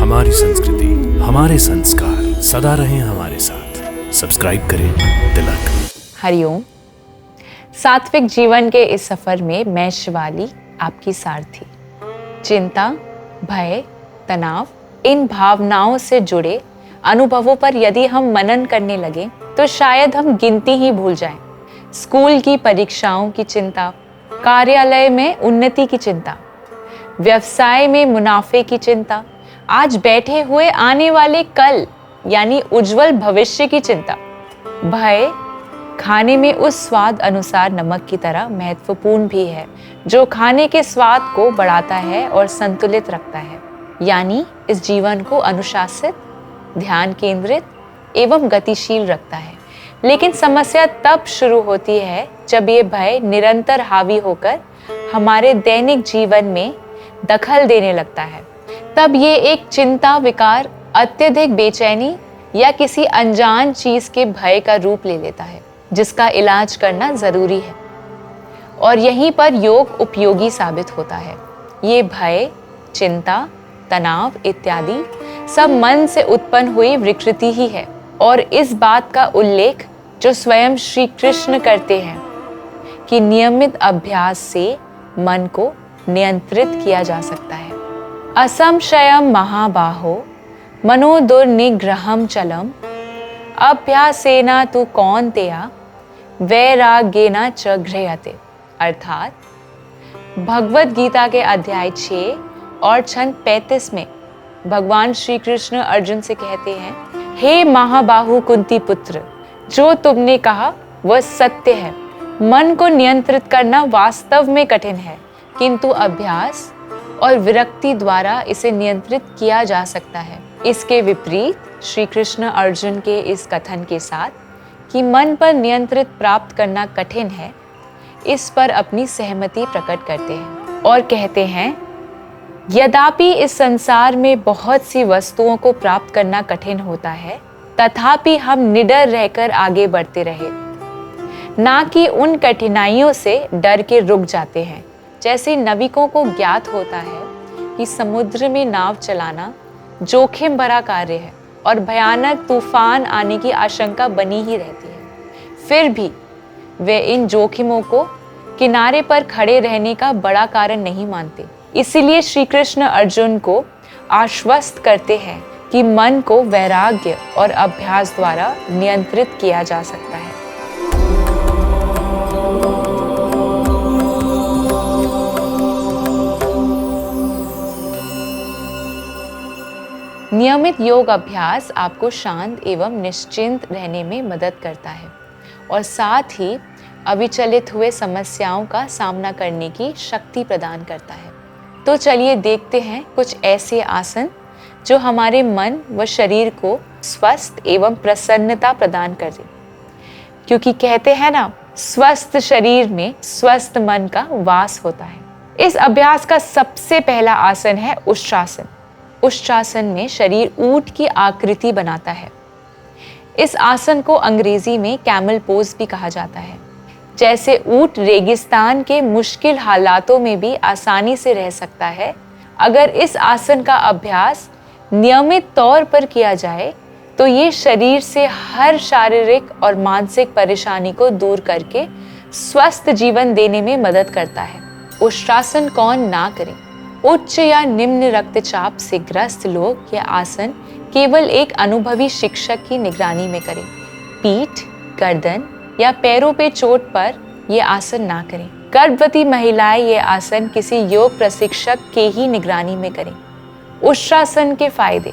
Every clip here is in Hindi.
हमारी संस्कृति, हमारे संस्कार सदा रहें हमारे साथ। सब्सक्राइब करें तिलक। हरिओम। सात्विक जीवन के इस सफर में मैं शिवाली आपकी सारथी। चिंता, भय, तनाव, इन भावनाओं से जुड़े अनुभवों पर यदि हम मनन करने लगे तो शायद हम गिनती ही भूल जाएं। स्कूल की परीक्षाओं की चिंता, कार्यालय में उन्नति की चिंता, व्यवसाय में मुनाफे की चिंता, आज बैठे हुए आने वाले कल यानी उज्जवल भविष्य की चिंता। भय खाने में उस स्वाद अनुसार नमक की तरह महत्वपूर्ण भी है जो खाने के स्वाद को बढ़ाता है और संतुलित रखता है, यानी इस जीवन को अनुशासित, ध्यान केंद्रित एवं गतिशील रखता है। लेकिन समस्या तब शुरू होती है जब ये भय निरंतर हावी होकर हमारे दैनिक जीवन में दखल देने लगता है। तब ये एक चिंता विकार, अत्यधिक बेचैनी या किसी अनजान चीज के भय का रूप ले लेता है, जिसका इलाज करना जरूरी है। और यहीं पर योग उपयोगी साबित होता है। ये भय, चिंता, तनाव इत्यादि सब मन से उत्पन्न हुई विकृति ही है। और इस बात का उल्लेख जो स्वयं श्री कृष्ण करते हैं कि नियमित अभ्यास से मन को नियंत्रित किया जा सकता है। असंशयम महाबाहो मनो दुर्निग्रहम चलम अभ्यासेना तु कौन्तेय वैराग्येन च गृह्यते। अर्थात भगवद गीता के अध्याय 6 और छंद 35 में भगवान श्री कृष्ण अर्जुन से कहते हैं, हे महाबाहु कुंती पुत्र, जो तुमने कहा वह सत्य है। मन को नियंत्रित करना वास्तव में कठिन है, किंतु अभ्यास और विरक्ति द्वारा इसे नियंत्रित किया जा सकता है। इसके विपरीत श्री कृष्ण अर्जुन के इस कथन के साथ कि मन पर नियंत्रित प्राप्त करना कठिन है, इस पर अपनी सहमति प्रकट करते हैं और कहते हैं, यद्यपि इस संसार में बहुत सी वस्तुओं को प्राप्त करना कठिन होता है, तथापि हम निडर रहकर आगे बढ़ते रहे, ना कि उन कठिनाइयों से डर के रुक जाते हैं। जैसे नाविकों को ज्ञात होता है कि समुद्र में नाव चलाना जोखिम भरा कार्य है और भयानक तूफान आने की आशंका बनी ही रहती है, फिर भी वे इन जोखिमों को किनारे पर खड़े रहने का बड़ा कारण नहीं मानते। इसीलिए श्री कृष्ण अर्जुन को आश्वस्त करते हैं कि मन को वैराग्य और अभ्यास द्वारा नियंत्रित किया जा सकता है। नियमित योग अभ्यास आपको शांत एवं निश्चिंत रहने में मदद करता है और साथ ही अविचलित हुए समस्याओं का सामना करने की शक्ति प्रदान करता है। तो चलिए देखते हैं कुछ ऐसे आसन जो हमारे मन व शरीर को स्वस्थ एवं प्रसन्नता प्रदान करें, क्योंकि कहते हैं ना, स्वस्थ शरीर में स्वस्थ मन का वास होता है। इस अभ्यास का सबसे पहला आसन है उष्ट्रासन। उष्ट्रासन में शरीर ऊंट की आकृति बनाता है। इस आसन को अंग्रेजी में कैमल पोज भी कहा जाता है। जैसे ऊंट रेगिस्तान के मुश्किल हालातों में भी आसानी से रह सकता है, अगर इस आसन का अभ्यास नियमित तौर पर किया जाए तो ये शरीर से हर शारीरिक और मानसिक परेशानी को दूर करके स्वस्थ जीवन देने में मदद करता है। उष्ट्रासन कौन ना करे। उच्च या निम्न रक्तचाप से ग्रस्त लोग यह आसन केवल एक अनुभवी शिक्षक की निगरानी में करें। पीठ, गर्दन या पैरों पे चोट पर यह आसन ना करें। गर्भवती महिलाएं यह आसन किसी योग प्रशिक्षक के ही निगरानी में करें। उष्ट्रासन के फायदे।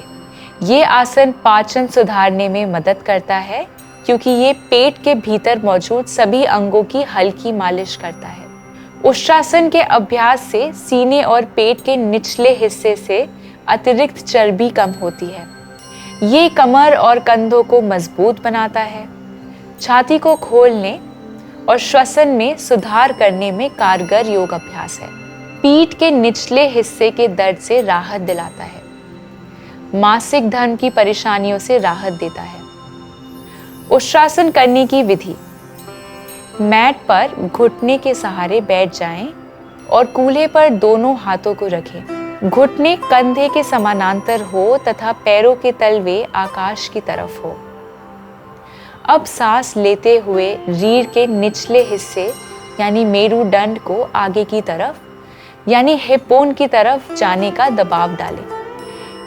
ये आसन पाचन सुधारने में मदद करता है, क्योंकि ये पेट के भीतर मौजूद सभी अंगों की हल्की मालिश करता है। उष्ट्रासन के अभ्यास से सीने और पेट के निचले हिस्से से अतिरिक्त चर्बी कम होती है। ये कमर और कंधों को मजबूत बनाता है, छाती को खोलने और श्वसन में सुधार करने में कारगर योग अभ्यास है। पीठ के निचले हिस्से के दर्द से राहत दिलाता है, मासिक धर्म की परेशानियों से राहत देता है। उष्ट्रासन करने की विधि। मैट पर घुटने के सहारे बैठ जाएं और कूल्हे पर दोनों हाथों को रखें। घुटने कंधे के समानांतर हो तथा पैरों के तलवे आकाश की तरफ हो। अब सांस लेते हुए रीढ़ के निचले हिस्से यानी मेरुदंड को आगे की तरफ यानी हिप-बोन की तरफ जाने का दबाव डालें।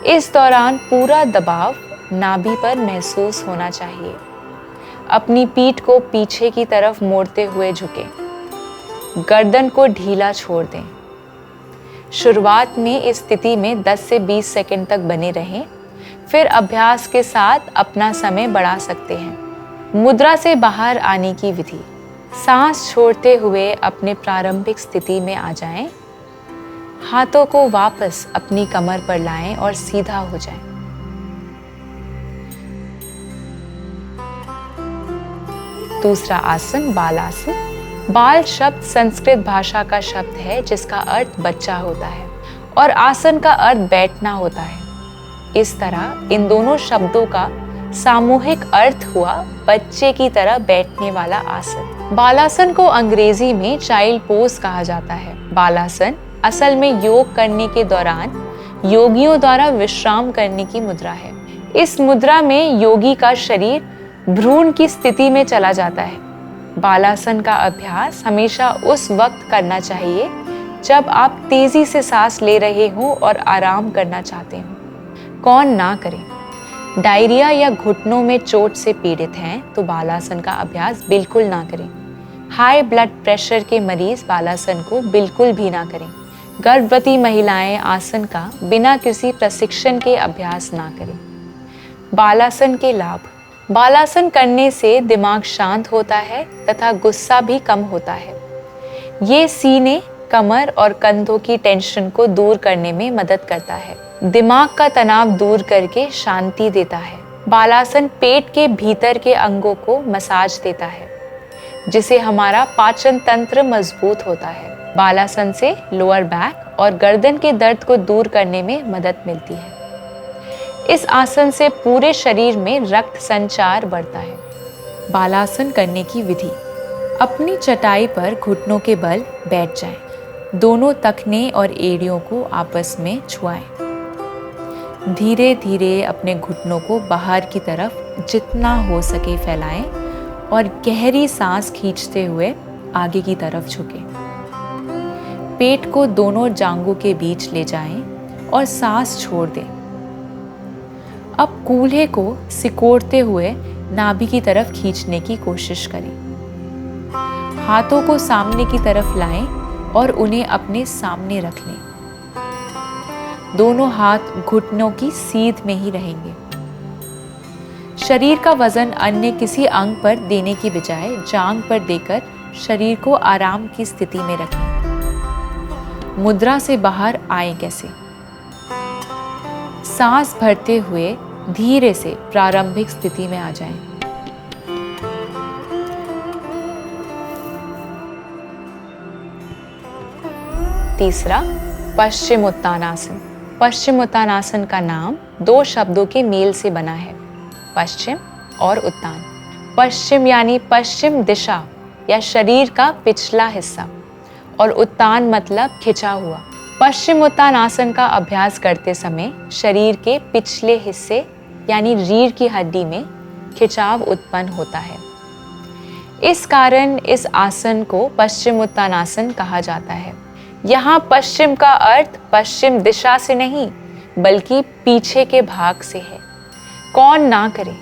इस दौरान पूरा दबाव नाभि पर महसूस होना चाहिए। अपनी पीठ को पीछे की तरफ मोड़ते हुए झुकें। गर्दन को ढीला छोड़ दें। शुरुआत में इस स्थिति में 10 से 20 सेकंड तक बने रहें, फिर अभ्यास के साथ अपना समय बढ़ा सकते हैं। मुद्रा से बाहर आने की विधि। सांस छोड़ते हुए अपने प्रारंभिक स्थिति में आ जाएं। हाथों को वापस अपनी कमर पर लाएं और सीधा हो जाएं। दूसरा आसन बालासन। बाल शब्द संस्कृत भाषा का शब्द है जिसका अर्थ बच्चा होता है और आसन का अर्थ बैठना होता है। इस तरह इन दोनों शब्दों का सामूहिक अर्थ हुआ बच्चे की तरह बैठने वाला आसन। बालासन को अंग्रेजी में चाइल्ड पोज कहा जाता है। बालासन असल में योग करने के दौरान योगियों द्वारा विश्राम करने की मुद्रा है। इस मुद्रा में योगी का शरीर भ्रूण की स्थिति में चला जाता है। बालासन का अभ्यास हमेशा उस वक्त करना चाहिए जब आप तेजी से सांस ले रहे हो और आराम करना चाहते हो। कौन ना करे? डायरिया या घुटनों में चोट से पीड़ित हैं तो बालासन का अभ्यास बिल्कुल ना करें। हाई ब्लड प्रेशर के मरीज बालासन को बिल्कुल भी ना करें। गर्भवती महिलाएं आसन का बिना किसी प्रशिक्षण के अभ्यास ना करें। बालासन के लाभ। बालासन करने से दिमाग शांत होता है तथा गुस्सा भी कम होता है। ये सीने, कमर और कंधों की टेंशन को दूर करने में मदद करता है। दिमाग का तनाव दूर करके शांति देता है। बालासन पेट के भीतर के अंगों को मसाज देता है जिससे हमारा पाचन तंत्र मजबूत होता है। बालासन से लोअर बैक और गर्दन के दर्द को दूर करने में मदद मिलती है। इस आसन से पूरे शरीर में रक्त संचार बढ़ता है। बालासन करने की विधि। अपनी चटाई पर घुटनों के बल बैठ जाएं। दोनों तखने और एड़ियों को आपस में छुआएं। धीरे धीरे अपने घुटनों को बाहर की तरफ जितना हो सके फैलाएं और गहरी सांस खींचते हुए आगे की तरफ झुकें। पेट को दोनों जांघों के बीच ले जाएं और सांस छोड़ दें। अब कूल्हे को सिकोड़ते हुए नाभि की तरफ खींचने की कोशिश करें। हाथों को सामने की तरफ लाएं और उन्हें अपने सामने रख लें। दोनों हाथ घुटनों की सीध में ही रहेंगे। शरीर का वजन अन्य किसी अंग पर देने की बजाय जांघ पर देकर शरीर को आराम की स्थिति में रखें। मुद्रा से बाहर आएं कैसे? सांस भरते हुए धीरे से प्रारंभिक स्थिति में आ जाएं। तीसरा पश्चिमोत्तानासन। पश्चिमोत्तानासन का नाम दो शब्दों के मेल से बना है, पश्चिम और उत्तान। पश्चिम यानी पश्चिम दिशा या शरीर का पिछला हिस्सा और उत्तान मतलब खिंचा हुआ। पश्चिमोत्तानासन का अभ्यास करते समय शरीर के पिछले हिस्से यानी रीढ़ की हड्डी में खिंचाव उत्पन्न होता है। इस कारण इस आसन को पश्चिमोत्तानासन कहा जाता है। यहाँ पश्चिम का अर्थ पश्चिम दिशा से नहीं बल्कि पीछे के भाग से है। कौन ना करे?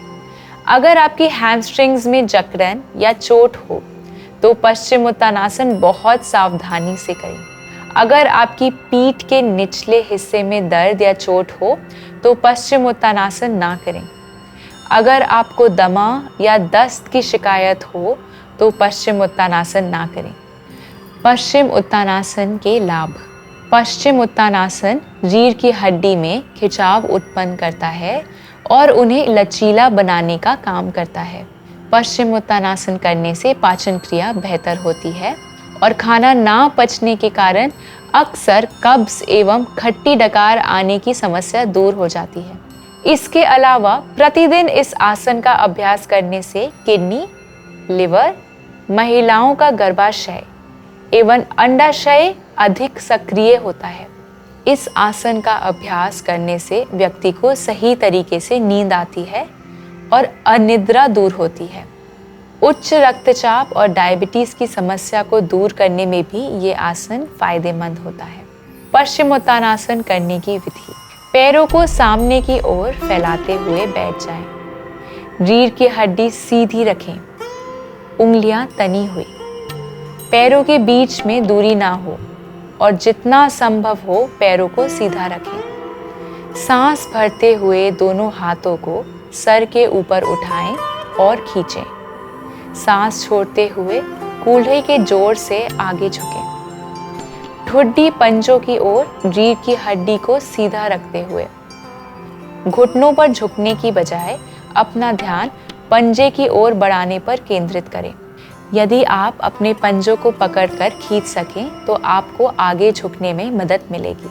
अगर आपकी हैमस्ट्रिंग्स में जकड़न या चोट हो तो पश्चिमोत्तानासन बहुत सावधानी से करें। अगर आपकी पीठ के निचले हिस्से में दर्द या चोट हो तो पश्चिमोत्तानासन ना करें। अगर आपको दमा या दस्त की शिकायत हो तो पश्चिमोत्तानासन ना करें। पश्चिमोत्तानासन के लाभ। पश्चिमोत्तानासन रीढ़ की हड्डी में खिंचाव उत्पन्न करता है और उन्हें लचीला बनाने का काम करता है। पश्चिमोत्तानासन करने से पाचन क्रिया बेहतर होती है और खाना ना पचने के कारण अक्सर कब्ज एवं खट्टी डकार आने की समस्या दूर हो जाती है। इसके अलावा प्रतिदिन इस आसन का अभ्यास करने से किडनी, लिवर, महिलाओं का गर्भाशय एवं अंडाशय अधिक सक्रिय होता है। इस आसन का अभ्यास करने से व्यक्ति को सही तरीके से नींद आती है और अनिद्रा दूर होती है। उच्च रक्तचाप और डायबिटीज की समस्या को दूर करने में भी ये आसन फायदेमंद होता है। पश्चिमोत्तानासन करने की विधि। पैरों को सामने की ओर फैलाते हुए बैठ जाएं। रीढ़ की हड्डी सीधी रखें, उंगलियां तनी हुई, पैरों के बीच में दूरी ना हो और जितना संभव हो पैरों को सीधा रखें। सांस भरते हुए दोनों हाथों को सर के ऊपर उठाएं और खींचें। सांस छोड़ते हुए कूल्हे के जोर से आगे झुकें। ठुड्डी पंजों की ओर रीढ़ की हड्डी को सीधा रखते हुए घुटनों पर झुकने की बजाय अपना ध्यान पंजे की ओर बढ़ाने पर केंद्रित करें। यदि आप अपने पंजों को पकड़कर खींच सकें तो आपको आगे झुकने में मदद मिलेगी।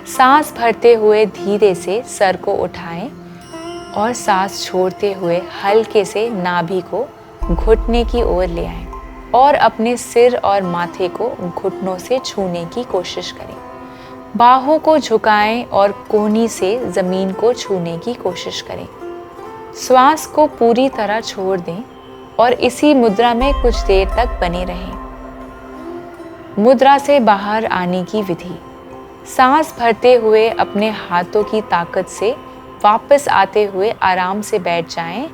सांस भरते हुए धीरे से सर को उठाएं और सांस छोड़ते हुए हल्के से नाभि को घुटने की ओर ले आएं और अपने सिर और माथे को घुटनों से छूने की कोशिश करें। बाहों को झुकाएं और कोहनी से जमीन को छूने की कोशिश करें। श्वास को पूरी तरह छोड़ दें और इसी मुद्रा में कुछ देर तक बने रहें। मुद्रा से बाहर आने की विधि। सांस भरते हुए अपने हाथों की ताकत से वापस आते हुए आराम से बैठ जाएं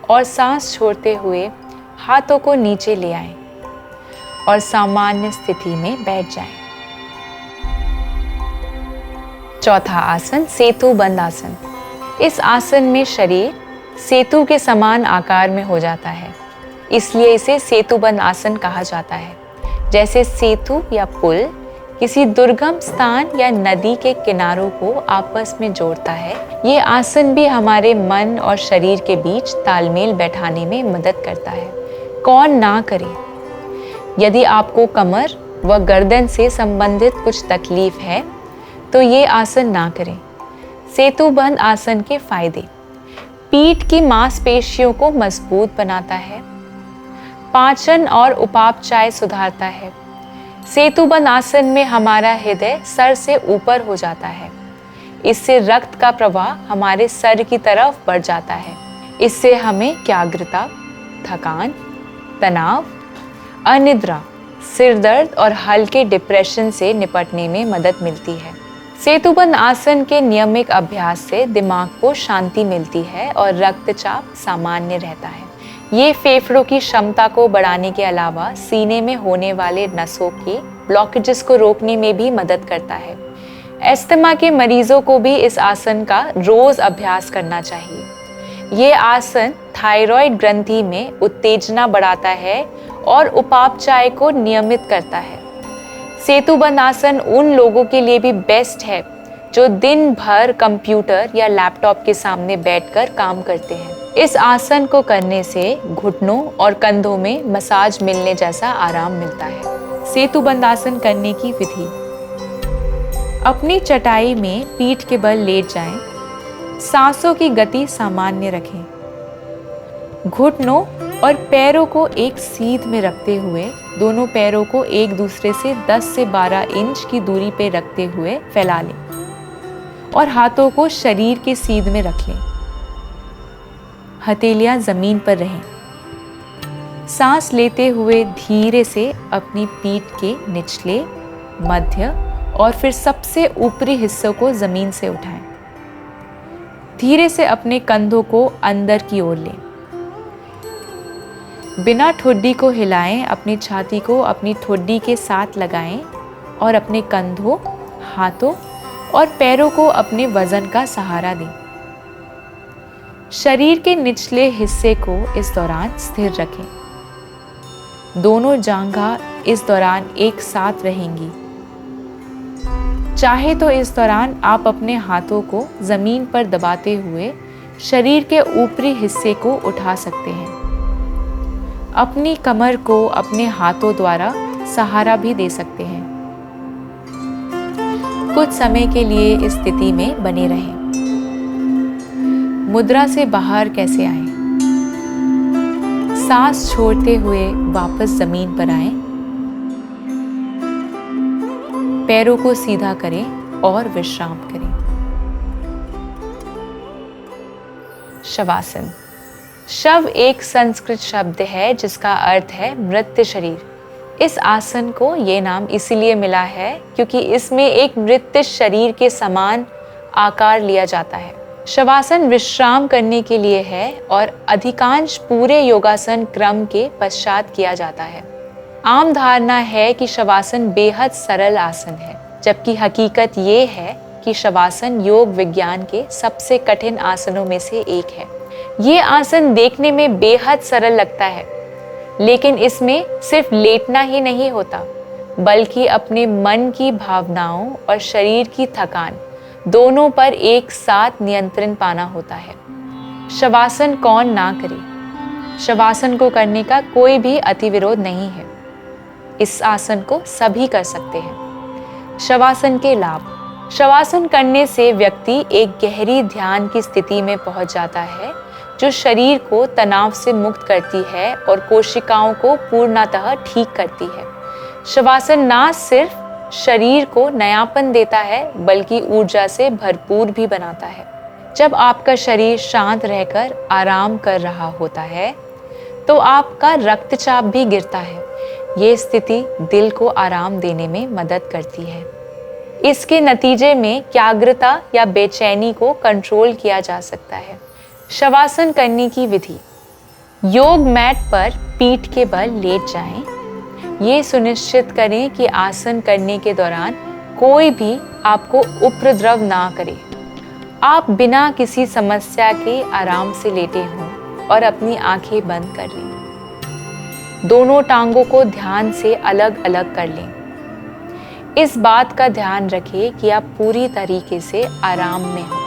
और सांस छोड़ते हुए हाथों को नीचे ले आएं और सामान्य स्थिति में बैठ जाएं। चौथा आसन, सेतु बंद आसन। इस आसन में शरीर सेतु के समान आकार में हो जाता है, इसलिए इसे सेतुबंद आसन कहा जाता है। जैसे सेतु या पुल किसी दुर्गम स्थान या नदी के किनारों को आपस में जोड़ता है, ये आसन भी हमारे मन और शरीर के बीच तालमेल बैठाने में मदद करता है। कौन ना करे? यदि आपको कमर व गर्दन से संबंधित कुछ तकलीफ है तो ये आसन ना करें। सेतुबंद आसन के फायदे। पीठ की मांसपेशियों को मजबूत बनाता है, पाचन और उपापचय सुधारता है। सेतुबंद आसन में हमारा हृदय सर से ऊपर हो जाता है। इससे रक्त का प्रवाह हमारे सर की तरफ बढ़ जाता है। इससे हमें एकाग्रता, थकान, तनाव, अनिद्रा, सिर दर्द और हल्के डिप्रेशन से निपटने में मदद मिलती है। सेतुबंद आसन के नियमित अभ्यास से दिमाग को शांति मिलती है और रक्तचाप सामान्य रहता है। ये फेफड़ों की क्षमता को बढ़ाने के अलावा सीने में होने वाले नसों के ब्लॉकेजेस को रोकने में भी मदद करता है। अस्थमा के मरीजों को भी इस आसन का रोज अभ्यास करना चाहिए। ये आसन थायराइड ग्रंथि में उत्तेजना बढ़ाता है और उपापचय को नियमित करता है। सेतुबंद आसन उन लोगों के लिए भी बेस्ट है जो दिन भर कंप्यूटर या लैपटॉप के सामने बैठकर काम करते हैं। इस आसन को करने से घुटनों और कंधों में मसाज मिलने जैसा आराम मिलता है। सेतुबंद आसन करने की विधि। अपनी चटाई में पीठ के बल लेट जाएं, सांसों की गति सामान्य रखें। घुटनों और पैरों को एक सीध में रखते हुए दोनों पैरों को एक दूसरे से 10 से 12 इंच की दूरी पर रखते हुए फैला लें और हाथों को शरीर के सीध में रख लें। हथेलियां जमीन पर रहें। सांस लेते हुए धीरे से अपनी पीठ के निचले, मध्य और फिर सबसे ऊपरी हिस्सों को जमीन से उठाएं। धीरे से अपने कंधों को अंदर की ओर लें। बिना ठुड्डी को हिलाएं, अपनी छाती को अपनी ठुड्डी के साथ लगाएं और अपने कंधों, हाथों और पैरों को अपने वजन का सहारा दें। शरीर के निचले हिस्से को इस दौरान स्थिर रखें। दोनों जांघें इस दौरान एक साथ रहेंगी। चाहे तो इस दौरान आप अपने हाथों को जमीन पर दबाते हुए शरीर के ऊपरी हिस्से को उठा सकते हैं। अपनी कमर को अपने हाथों द्वारा सहारा भी दे सकते हैं। कुछ समय के लिए इस स्थिति में बने रहें। मुद्रा से बाहर कैसे आएं? सांस छोड़ते हुए वापस जमीन पर आएं। पैरों को सीधा करें और विश्राम करें। शवासन। शव एक संस्कृत शब्द है जिसका अर्थ है मृत शरीर। इस आसन को ये नाम इसीलिए मिला है क्योंकि इसमें एक मृत शरीर के समान आकार लिया जाता है। शवासन विश्राम करने के लिए है और अधिकांश पूरे योगासन क्रम के पश्चात किया जाता है। आम धारणा है कि शवासन बेहद सरल आसन है, जबकि हकीकत ये है कि शवासन योग विज्ञान के सबसे कठिन आसनों में से एक है। ये आसन देखने में बेहद सरल लगता है, लेकिन इसमें सिर्फ लेटना ही नहीं होता, बल्कि अपने मन की भावनाओं और शरीर की थकान दोनों पर एक साथ नियंत्रण पाना होता है। शवासन कौन ना करे? शवासन को करने का कोई भी अतिविरोध नहीं है। इस आसन को सभी कर सकते हैं। शवासन के लाभ। शवासन करने से व्यक्ति एक गहरी ध्यान की स्थिति में पहुंच जाता है, जो शरीर को तनाव से मुक्त करती है और कोशिकाओं को पूर्णतः ठीक करती है। शवासन ना सिर्फ शरीर को नयापन देता है, बल्कि ऊर्जा से भरपूर भी बनाता है। जब आपका शरीर शांत रहकर आराम कर रहा होता है, तो आपका रक्तचाप भी गिरता है। ये स्थिति दिल को आराम देने में मदद करती है। इसके नतीजे में एकाग्रता या बेचैनी को कंट्रोल किया जा सकता है। शवासन करने की विधि। योग मैट पर पीठ के बल लेट जाएं। ये सुनिश्चित करें कि आसन करने के दौरान कोई भी आपको उपद्रव ना करे। आप बिना किसी समस्या के आराम से लेटे हों और अपनी आंखें बंद कर लें। दोनों टांगों को ध्यान से अलग अलग कर लें। इस बात का ध्यान रखें कि आप पूरी तरीके से आराम में हों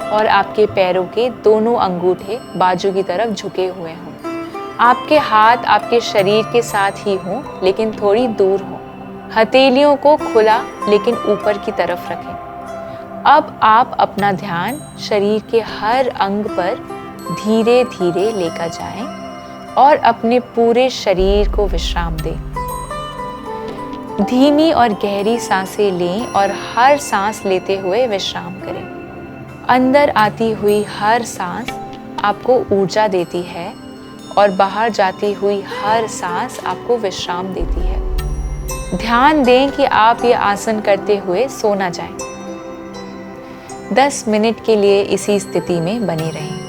और आपके पैरों के दोनों अंगूठे बाजू की तरफ झुके हुए हों। आपके हाथ आपके शरीर के साथ ही हों, लेकिन थोड़ी दूर हों। हथेलियों को खुला लेकिन ऊपर की तरफ रखें। अब आप अपना ध्यान शरीर के हर अंग पर धीरे धीरे लेकर जाएं और अपने पूरे शरीर को विश्राम दें। धीमी और गहरी सांसें लें और हर सांस लेते हुए विश्राम करें। अंदर आती हुई हर सांस आपको ऊर्जा देती है और बाहर जाती हुई हर सांस आपको विश्राम देती है। ध्यान दें कि आप ये आसन करते हुए सो ना जाएं। 10 मिनट के लिए इसी स्थिति में बने रहें।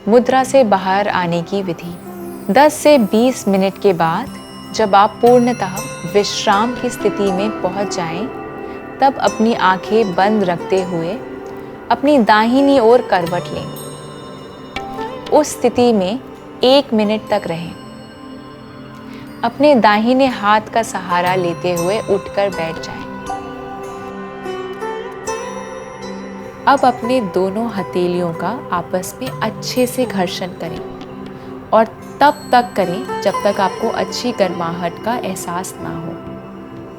मुद्रा से बाहर आने की विधि। 10 से 20 मिनट के बाद जब आप पूर्णतः विश्राम की स्थिति में पहुंच जाएं, तब अपनी आंखें बंद रखते हुए अपनी दाहिनी ओर करवट लें। उस स्थिति में 1 मिनट तक रहें। अपने दाहिने हाथ का सहारा लेते हुए उठकर बैठ जाएं। अब अपने दोनों हथेलियों का आपस में अच्छे से घर्षण करें और तब तक करें जब तक आपको अच्छी गर्माहट का एहसास ना हो।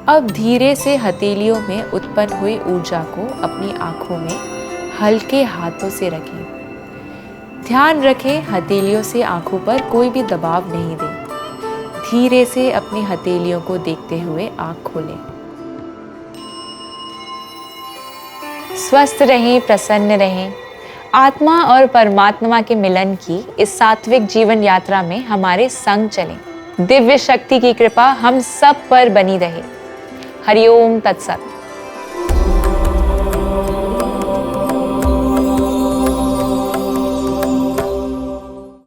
अब धीरे से हथेलियों में उत्पन्न हुई ऊर्जा को अपनी आंखों में हल्के हाथों से रखें। ध्यान रखें हथेलियों से आंखों पर कोई भी दबाव नहीं दें। धीरे से अपनी हथेलियों को देखते हुए आंख खोलें। स्वस्थ रहें, प्रसन्न रहें। आत्मा और परमात्मा के मिलन की इस सात्विक जीवन यात्रा में हमारे संग चलें। दिव्य शक्ति की कृपा हम सब पर बनी रहे। हरिओम तत्सत।